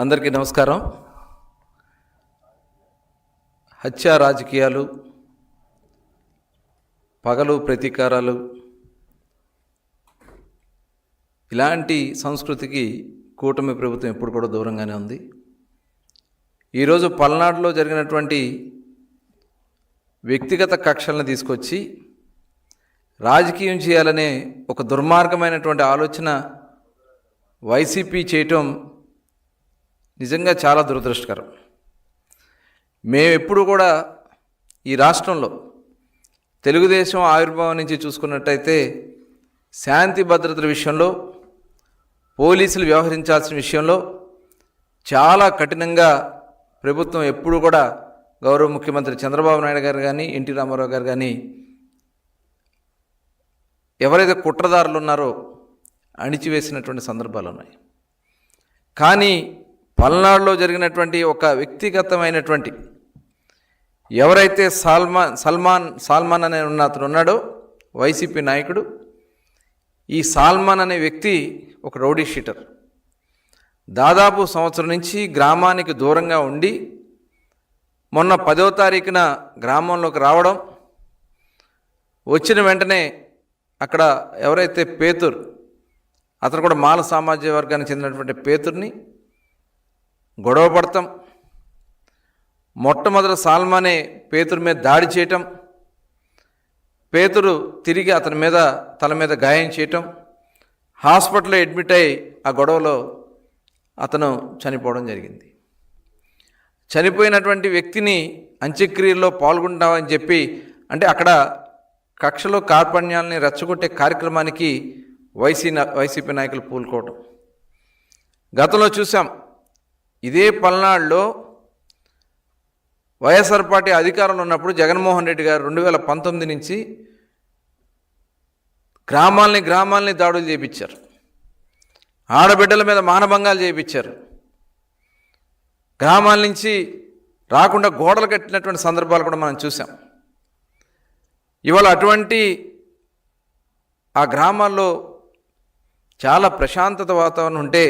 అందరికీ నమస్కారం. హత్యా రాజకీయాలు, పగలు ప్రతీకారాలు, ఇలాంటి సంస్కృతికి కూటమి ప్రభుత్వం ఎప్పుడు కూడా దూరంగానే ఉంది. ఈరోజు పల్నాడులో జరిగినటువంటి వ్యక్తిగత కక్షలను తీసుకొచ్చి రాజకీయం చేయాలనే ఒక దుర్మార్గమైనటువంటి ఆలోచన వైసీపీ చేయటం నిజంగా చాలా దురదృష్టకరం. మేము ఎప్పుడు కూడా ఈ రాష్ట్రంలో తెలుగుదేశం ఆవిర్భావం నుంచి చూసుకున్నట్టయితే శాంతి భద్రతల విషయంలో, పోలీసులు వ్యవహరించాల్సిన విషయంలో చాలా కఠినంగా ప్రభుత్వం ఎప్పుడు కూడా గౌరవ ముఖ్యమంత్రి చంద్రబాబు నాయుడు గారు కానీ, ఎన్టీ రామారావు గారు కానీ ఎవరైతే కుట్రదారులు ఉన్నారో అణిచివేసినటువంటి సందర్భాలు ఉన్నాయి. కానీ పల్నాడులో జరిగినటువంటి ఒక వ్యక్తిగతమైనటువంటి ఎవరైతే సల్మాన్ అనే అతను ఉన్నాడో వైసీపీ నాయకుడు, ఈ సాల్మాన్ అనే వ్యక్తి ఒక రౌడీ షీటర్. దాదాపు సంవత్సరం నుంచి గ్రామానికి దూరంగా ఉండి మొన్న 10వ తారీఖున గ్రామంలోకి రావడం, వచ్చిన వెంటనే అక్కడ ఎవరైతే పేతురు, అతను కూడా మాల సామాజిక వర్గానికి చెందినటువంటి పేతుర్ని గొడవ పడతాం, మొట్టమొదటి సాల్మానే పేతురు మీద దాడి చేయటం, పేతురు తిరిగి అతని మీద తల మీద గాయం చేయటం, హాస్పిటల్లో అడ్మిట్ అయ్యి ఆ గొడవలో అతను చనిపోవడం జరిగింది. చనిపోయినటువంటి వ్యక్తిని అంత్యక్రియల్లో పాల్గొంటామని చెప్పి, అంటే అక్కడ కక్షలో కార్పణ్యాలని రెచ్చగొట్టే కార్యక్రమానికి వైసీపీ నాయకులు పూనుకోవడం గతంలో చూసాం. ఇదే పల్నాడులో వైఎస్ఆర్ పార్టీ అధికారంలో ఉన్నప్పుడు జగన్మోహన్ రెడ్డి గారు 2019 నుంచి గ్రామాల్ని దాడులు చేయించారు, ఆడబిడ్డల మీద మానభంగాలు చేయించారు, గ్రామాల నుంచి రాకుండా గోడలు కట్టినటువంటి సందర్భాలు కూడా మనం చూసాం. ఇవాళ అటువంటి ఆ గ్రామాల్లో చాలా ప్రశాంతత వాతావరణం ఉంటే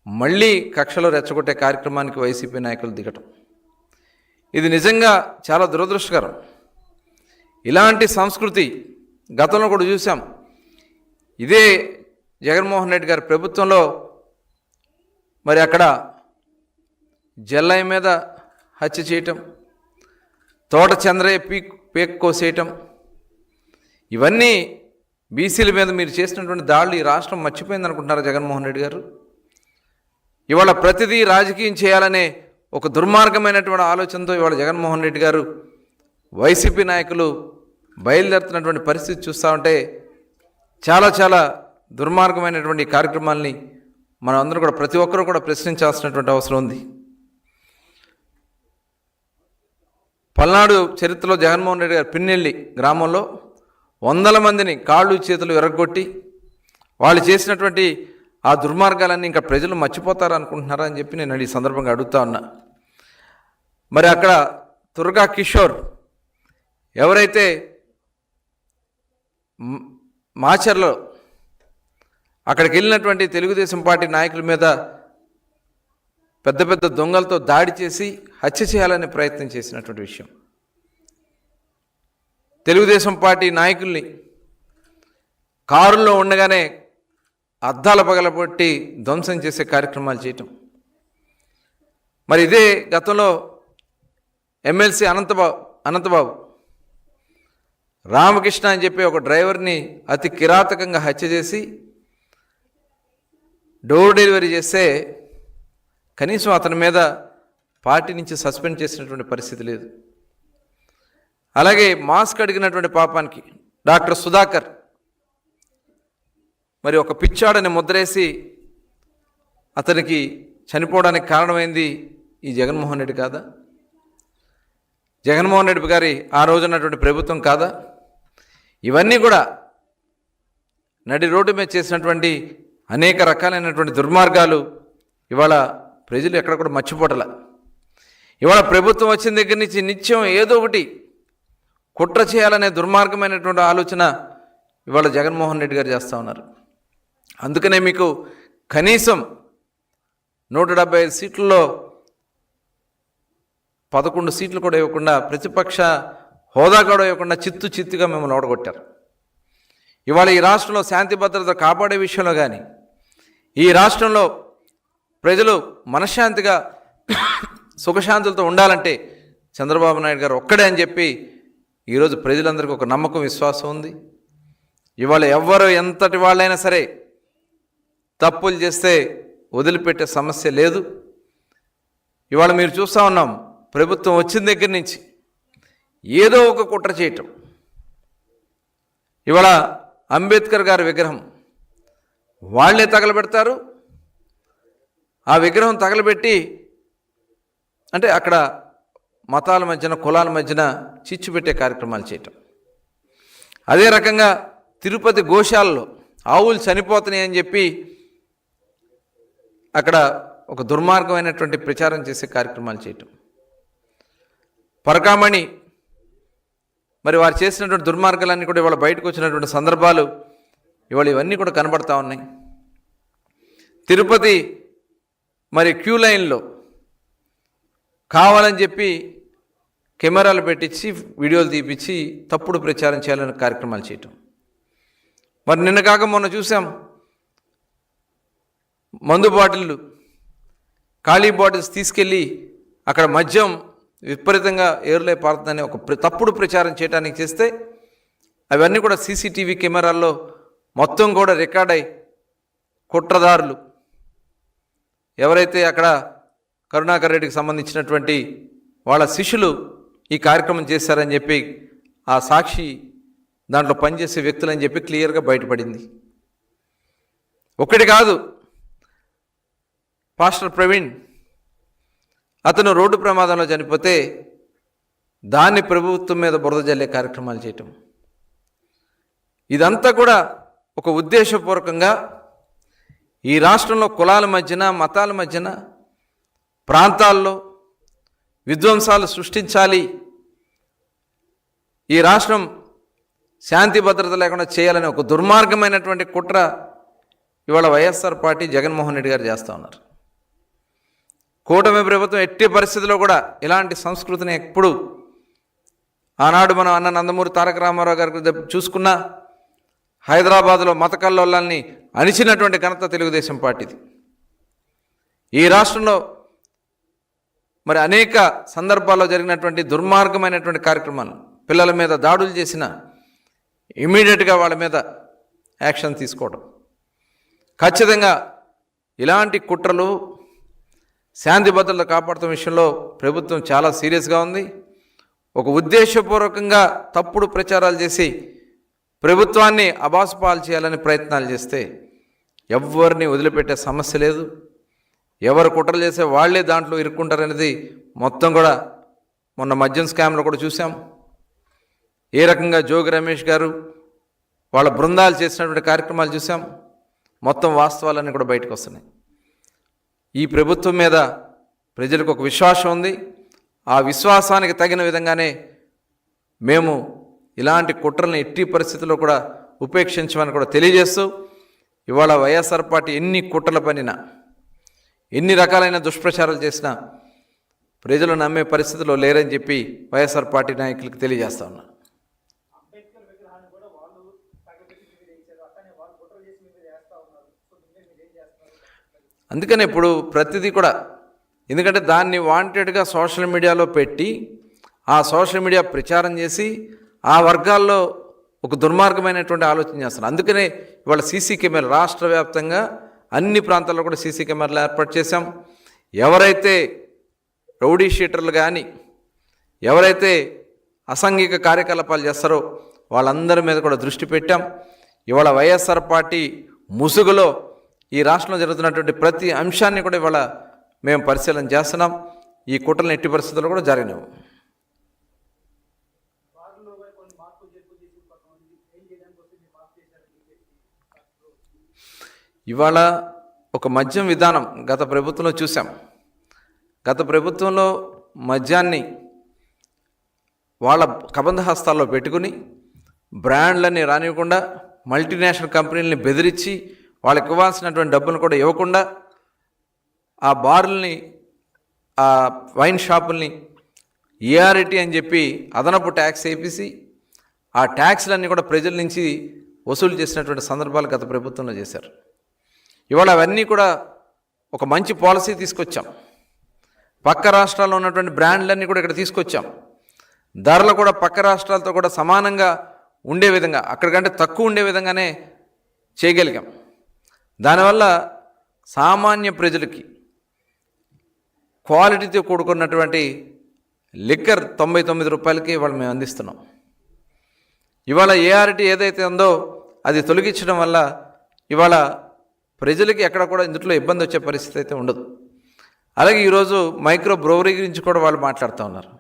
మళ్ళీ కక్షలో రెచ్చగొట్టే కార్యక్రమానికి వైసీపీ నాయకులు దిగటం, ఇది నిజంగా చాలా దురదృష్టకరం. ఇలాంటి సంస్కృతి గతంలో కూడా చూసాం. ఇదే జగన్మోహన్ రెడ్డి గారి ప్రభుత్వంలో మరి అక్కడ జల్లయ్య మీద హత్య చేయటం, తోట చంద్రయ్య పేక్ కోసేయటం, ఇవన్నీ బీసీల మీద మీరు చేసినటువంటి దాడులు ఈ రాష్ట్రం మర్చిపోయింది అనుకుంటున్నారా జగన్మోహన్ రెడ్డి గారు? ఇవాళ ప్రతిదీ రాజకీయం చేయాలనే ఒక దుర్మార్గమైనటువంటి ఆలోచనతో ఇవాళ జగన్మోహన్ రెడ్డి గారు, వైసీపీ నాయకులు బయలుదేరుతున్నటువంటి పరిస్థితి చూస్తూ ఉంటే చాలా చాలా దుర్మార్గమైనటువంటి కార్యక్రమాల్ని మనం అందరూ కూడా ప్రతి ఒక్కరూ కూడా ప్రశ్నించాల్సినటువంటి అవసరం ఉంది. పల్నాడు చరిత్రలో జగన్మోహన్ రెడ్డి గారు పిన్నెల్లి గ్రామంలో 100 మందిని కాళ్ళు చేతులు ఎరగొట్టి వాళ్ళు చేసినటువంటి ఆ దుర్మార్గాలన్నీ ఇంకా ప్రజలు మర్చిపోతారు అనుకుంటున్నారా అని చెప్పి నేను ఈ సందర్భంగా అడుగుతా ఉన్నా. మరి అక్కడ దుర్గా కిషోర్ ఎవరైతే మాచర్లో అక్కడికి వెళ్ళినటువంటి తెలుగుదేశం పార్టీ నాయకుల మీద పెద్ద పెద్ద దొంగలతో దాడి చేసి హత్య చేయాలనే ప్రయత్నం చేసినటువంటి విషయం, తెలుగుదేశం పార్టీ నాయకుల్ని కారుల్లో ఉండగానే అద్దాల పగలబట్టి ధ్వంసం చేసే కార్యక్రమాలు చేయటం. మరి ఇదే గతంలో ఎమ్మెల్సీ అనంతబాబు రామకృష్ణ అని చెప్పి ఒక డ్రైవర్ని అతి కిరాతకంగా హత్య చేసి డోర్ డెలివరీ చేస్తే కనీసం అతని మీద పార్టీ నుంచి సస్పెండ్ చేసినటువంటి పరిస్థితి లేదు. అలాగే మాస్క్ అడిగినటువంటి పాపానికి డాక్టర్ సుధాకర్ మరి ఒక పిచ్చాడని ముద్రేసి అతనికి చనిపోవడానికి కారణమైంది ఈ జగన్మోహన్ రెడ్డి కాదా? జగన్మోహన్ రెడ్డి గారి ఆ రోజున్నటువంటి ప్రభుత్వం కాదా? ఇవన్నీ కూడా నడి రోడ్డు మీద చేసినటువంటి అనేక రకాలైనటువంటి దుర్మార్గాలు ఇవాళ ప్రజలు ఎక్కడ కూడా మర్చిపోటల. ఇవాళ ప్రభుత్వం వచ్చిన దగ్గర నుంచి నిత్యం ఏదో ఒకటి కుట్ర చేయాలనే దుర్మార్గమైనటువంటి ఆలోచన ఇవాళ జగన్మోహన్ రెడ్డి గారు చేస్తూ ఉన్నారు. అందుకనే మీకు కనీసం 175 సీట్లలో 11 సీట్లు కూడా ఇవ్వకుండా, ప్రతిపక్ష హోదా కూడా ఇవ్వకుండా చిత్తుగా మిమ్మల్ని ఓడగొట్టారు. ఇవాళ ఈ రాష్ట్రంలో శాంతి భద్రత కాపాడే విషయంలో కానీ, ఈ రాష్ట్రంలో ప్రజలు మనశ్శాంతిగా సుఖశాంతులతో ఉండాలంటే చంద్రబాబు నాయుడు గారు ఒక్కడే అని చెప్పి ఈరోజు ప్రజలందరికీ ఒక నమ్మకం, విశ్వాసం ఉంది. ఇవాళ ఎవ్వరు ఎంతటి వాళ్ళైనా సరే తప్పులు చేస్తే వదిలిపెట్టే సమస్య లేదు. ఇవాళ మీరు చూస్తూ ఉన్నాం, ప్రభుత్వం వచ్చిన దగ్గర నుంచి ఏదో ఒక కుట్ర చేయటం. ఇవాళ అంబేద్కర్ గారి విగ్రహం వాళ్ళే తగలబెడతారు. ఆ విగ్రహం తగలబెట్టి అంటే అక్కడ మతాల మధ్యన, కులాల మధ్యన చిచ్చు పెట్టే కార్యక్రమాలు చేయటం. అదే రకంగా తిరుపతి గోశాలలో ఆవులు చనిపోతున్నాయి అని చెప్పి అక్కడ ఒక దుర్మార్గమైనటువంటి ప్రచారం చేసే కార్యక్రమాలు చేయటం. పరకామణి మరి వారు చేసినటువంటి దుర్మార్గాలన్నీ కూడా ఇవాళ బయటకు వచ్చినటువంటి సందర్భాలు ఇవాళ ఇవన్నీ కూడా కనబడతా ఉన్నాయి. తిరుపతి మరి క్యూ లైన్లో కావాలని చెప్పి కెమెరాలు పెట్టించి వీడియోలు తీపిచ్చి తప్పుడు ప్రచారం చేయాలని కార్యక్రమాలు చేయటం. మరి నిన్న కాక మొన్న చూసాం, మందు బాటిళ్ళు, ఖాళీ బాటిల్స్ తీసుకెళ్ళి అక్కడ మద్యం విపరీతంగా ఏరులై పారుతుందని ఒక తప్పుడు ప్రచారం చేయడానికి చేస్తే అవన్నీ కూడా సీసీటీవీ కెమెరాల్లో మొత్తం కూడా రికార్డ్ అయి కుట్రదారులు ఎవరైతే అక్కడ కరుణాకర్ రెడ్డికి సంబంధించినటువంటి వాళ్ళ శిష్యులు ఈ కార్యక్రమం చేశారని చెప్పి ఆ సాక్షి దాంట్లో పనిచేసే వ్యక్తులని చెప్పి క్లియర్గా బయటపడింది. ఒకటి కాదు, పాస్టర్ ప్రవీణ్ అతను రోడ్డు ప్రమాదంలో చనిపోతే దాన్ని ప్రభుత్వం మీద బురద జల్లే కార్యక్రమాలు చేయటం. ఇదంతా కూడా ఒక ఉద్దేశపూర్వకంగా ఈ రాష్ట్రంలో కులాల మధ్యన, మతాల మధ్యన, ప్రాంతాల్లో విధ్వంసాలు సృష్టించాలి, ఈ రాష్ట్రం శాంతి భద్రత లేకుండా చేయాలని ఒక దుర్మార్గమైనటువంటి కుట్ర ఇవాళ వైఎస్ఆర్ పార్టీ, జగన్మోహన్ రెడ్డి గారు చేస్తూ ఉన్నారు. కూటమి ప్రభుత్వం ఎట్టి పరిస్థితుల్లో కూడా ఇలాంటి సంస్కృతిని ఎప్పుడు, ఆనాడు మనం అన్న నందమూరి తారక రామారావు గారికి చూసుకున్నా హైదరాబాదులో మత కల్లోలాల్ని అణిచినటువంటి ఘనత తెలుగుదేశం పార్టీది. ఈ రాష్ట్రంలో మరి అనేక సందర్భాల్లో జరిగినటువంటి దుర్మార్గమైనటువంటి కార్యక్రమాలు, పిల్లల మీద దాడులు చేసిన ఇమీడియట్గా వాళ్ళ మీద యాక్షన్ తీసుకోవడం. ఖచ్చితంగా ఇలాంటి కుట్రలు శాంతి భద్రత కాపాడుతున్న విషయంలో ప్రభుత్వం చాలా సీరియస్గా ఉంది. ఒక ఉద్దేశపూర్వకంగా తప్పుడు ప్రచారాలు చేసి ప్రభుత్వాన్ని అబాసుపాలు చేయాలని ప్రయత్నాలు చేస్తే ఎవరిని వదిలిపెట్టే సమస్య లేదు. ఎవరు కుట్రలు చేసే వాళ్లే దాంట్లో ఇరుక్కుంటారనేది మొత్తం కూడా మొన్న మద్యం స్కామ్లో కూడా చూసాం. ఏ రకంగా జోగి రమేష్ గారు వాళ్ళ బృందాలు చేసినటువంటి కార్యక్రమాలు చూసాం. మొత్తం వాస్తవాలన్నీ కూడా బయటకు వస్తున్నాయి. ఈ ప్రభుత్వం మీద ప్రజలకు ఒక విశ్వాసం ఉంది. ఆ విశ్వాసానికి తగిన విధంగానే మేము ఇలాంటి కుట్రలను ఎట్టి పరిస్థితుల్లో కూడా ఉపేక్షించమని కూడా తెలియజేస్తూ, ఇవాళ వైఎస్ఆర్ పార్టీ ఎన్ని కుట్రల పనినా, ఎన్ని రకాలైన దుష్ప్రచారాలు చేసినా ప్రజలు నమ్మే పరిస్థితిలో లేరని చెప్పి వైఎస్ఆర్ పార్టీ నాయకులకు తెలియజేస్తా ఉన్నా. అందుకని ఇప్పుడు ప్రతిదీ కూడా, ఎందుకంటే దాన్ని వాంటెడ్గా సోషల్ మీడియాలో పెట్టి ఆ సోషల్ మీడియా ప్రచారం చేసి ఆ వర్గాల్లో ఒక దుర్మార్గమైనటువంటి ఆలోచన చేస్తున్నారు. అందుకనే ఇవాళ సీసీ కెమెరా రాష్ట్ర వ్యాప్తంగా అన్ని ప్రాంతాల్లో కూడా సీసీ కెమెరాలు ఏర్పాటు చేశాం. ఎవరైతే రౌడీ షీటర్లు కానీ, ఎవరైతే అసాంఘిక కార్యకలాపాలు చేస్తారో వాళ్ళందరి మీద కూడా దృష్టి పెట్టాం. ఇవాళ వైఎస్ఆర్ పార్టీ ముసుగులో ఈ రాష్ట్రంలో జరుగుతున్నటువంటి ప్రతి అంశాన్ని కూడా ఇవాళ మేము పరిశీలన చేస్తున్నాం. ఈ కుట్రలను ఎట్టి పరిస్థితుల్లో కూడా జరిగినాము. ఇవాళ ఒక మద్యం విధానం గత ప్రభుత్వంలో చూసాం. గత ప్రభుత్వంలో మద్యాన్ని వాళ్ళ కబంధ హస్తాల్లో పెట్టుకుని బ్రాండ్లన్నీ రానివ్వకుండా, మల్టీనేషనల్ కంపెనీలని బెదిరించి వాళ్ళకి ఇవ్వాల్సినటువంటి డబ్బులు కూడా ఇవ్వకుండా ఆ బార్లని, ఆ వైన్ షాపుల్ని ఏఆర్టీ అని చెప్పి అదనపు ట్యాక్స్ వేపేసి ఆ ట్యాక్స్లన్నీ కూడా ప్రజల నుంచి వసూలు చేసినటువంటి సందర్భాలు గత ప్రభుత్వంలో చేశారు. ఇవాళ అవన్నీ కూడా ఒక మంచి పాలసీ తీసుకొచ్చాం. పక్క రాష్ట్రాల్లో ఉన్నటువంటి బ్రాండ్లన్నీ కూడా ఇక్కడ తీసుకొచ్చాం. ధరలు కూడా పక్క రాష్ట్రాలతో కూడా సమానంగా ఉండే విధంగా, అక్కడికంటే తక్కువ ఉండే విధంగానే చేయగలిగాం. దానివల్ల సామాన్య ప్రజలకి క్వాలిటీతో కూడుకున్నటువంటి లిక్కర్ 99 రూపాయలకి ఇవాళ మేము అందిస్తున్నాం. ఇవాళ ఏఆర్టీ ఏదైతే ఉందో అది తొలగించడం వల్ల ఇవాళ ప్రజలకి ఎక్కడ కూడా ఇందులో ఇబ్బంది వచ్చే పరిస్థితి అయితే ఉండదు. అలాగే ఈరోజు మైక్రో బ్రూవరీ గురించి కూడా వాళ్ళు మాట్లాడుతూ ఉన్నారు.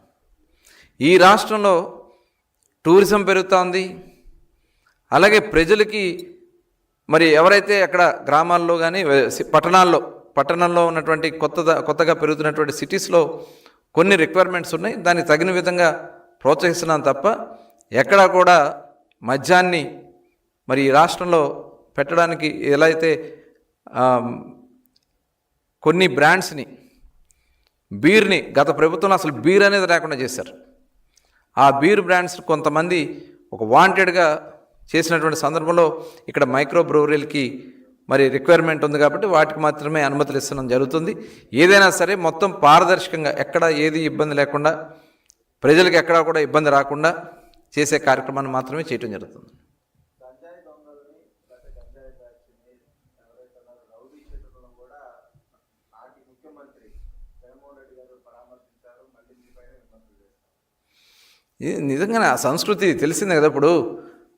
ఈ రాష్ట్రంలో టూరిజం పెరుగుతూ ఉంది. అలాగే మరి ఎవరైతే అక్కడ గ్రామాల్లో కానీ పట్టణాల్లో ఉన్నటువంటి కొత్తగా పెరుగుతున్నటువంటి సిటీస్లో కొన్ని రిక్వైర్మెంట్స్ ఉన్నాయి. దానికి తగిన విధంగా ప్రోత్సహిస్తున్నాం తప్ప ఎక్కడా కూడా మద్యాన్ని మరి ఈ రాష్ట్రంలో పెట్టడానికి ఎలా అయితే కొన్ని బ్రాండ్స్ని, బీర్ని గత ప్రభుత్వంలో అసలు బీర్ అనేది లేకుండా చేశారు. ఆ బీర్ బ్రాండ్స్ కొంతమంది ఒక వాంటెడ్గా చేసినటువంటి సందర్భంలో ఇక్కడ మైక్రో బ్రూవరీలకి మరి రిక్వైర్మెంట్ ఉంది కాబట్టి వాటికి మాత్రమే అనుమతులు ఇస్తడం జరుగుతుంది. ఏదైనా సరే మొత్తం పారదర్శకంగా ఎక్కడ ఏది ఇబ్బంది లేకుండా, ప్రజలకు ఎక్కడా కూడా ఇబ్బంది రాకుండా చేసే కార్యక్రమాన్ని మాత్రమే చేయడం జరుగుతుంది. ఇది నిజంగానే ఆ సంస్కృతి తెలిసిందే కదా. ఇప్పుడు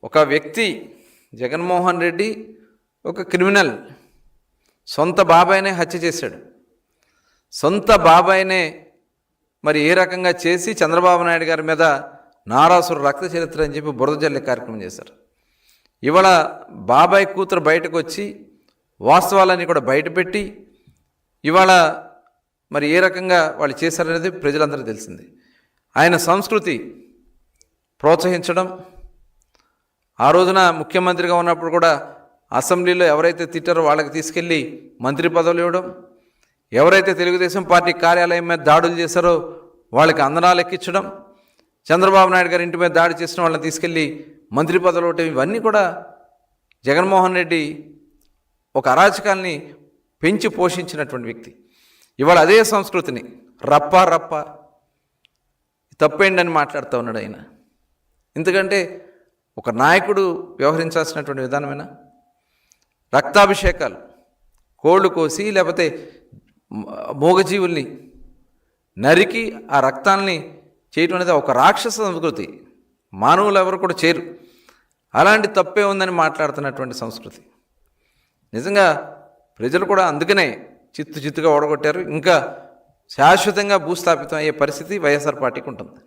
ఒక వ్యక్తి జగన్మోహన్ రెడ్డి ఒక క్రిమినల్, సొంత బాబాయినే హత్య చేశాడు. సొంత బాబాయినే మరి ఏ రకంగా చేసి చంద్రబాబు నాయుడు గారి మీద నారాసుర రక్త చరిత్ర అని చెప్పి బురద జల్లే కార్యక్రమం చేశారు. ఇవాళ బాబాయ్ కూతురు బయటకు వచ్చి వాస్తవాలన్నీ కూడా బయటపెట్టి ఇవాళ మరి ఏ రకంగా వాళ్ళు చేశారనేది ప్రజలందరికీ తెలిసింది. ఆయన సంస్కృతి ప్రోత్సహించడం, ఆ రోజున ముఖ్యమంత్రిగా ఉన్నప్పుడు కూడా అసెంబ్లీలో ఎవరైతే తిట్టారో వాళ్ళకి తీసుకెళ్ళి మంత్రి పదవులు ఇవ్వడం, ఎవరైతే తెలుగుదేశం పార్టీ కార్యాలయం మీద దాడులు చేశారో వాళ్ళకి అందనాలు ఎక్కించడం, చంద్రబాబు నాయుడు గారి ఇంటి మీద దాడి చేసిన వాళ్ళని తీసుకెళ్ళి మంత్రి పదవులు ఇవ్వడం, ఇవన్నీ కూడా జగన్మోహన్ రెడ్డి ఒక అరాచకాల్ని పెంచి పోషించినటువంటి వ్యక్తి. ఇవాళ అదే సంస్కృతిని రప్ప తప్పేంటని మాట్లాడుతూ ఉన్నాడు ఆయన. ఎందుకంటే ఒక నాయకుడు వ్యవహరించాల్సినటువంటి విధానమేనా? రక్తాభిషేకాలు, కోళ్ళు కోసి లేకపోతే మూగజీవుల్ని నరికి ఆ రక్తాల్ని చేయటం అనేది ఒక రాక్షస సంస్కృతి. మానవులు ఎవరు కూడా చేయరు. అలాంటి తప్పే ఉందని మాట్లాడుతున్నటువంటి సంస్కృతి. నిజంగా ప్రజలు కూడా అందుకనే చిత్తుగా ఓడగొట్టారు. ఇంకా శాశ్వతంగా భూస్థాపితం అయ్యే పరిస్థితి వైఎస్ఆర్ పార్టీకి ఉంటుంది.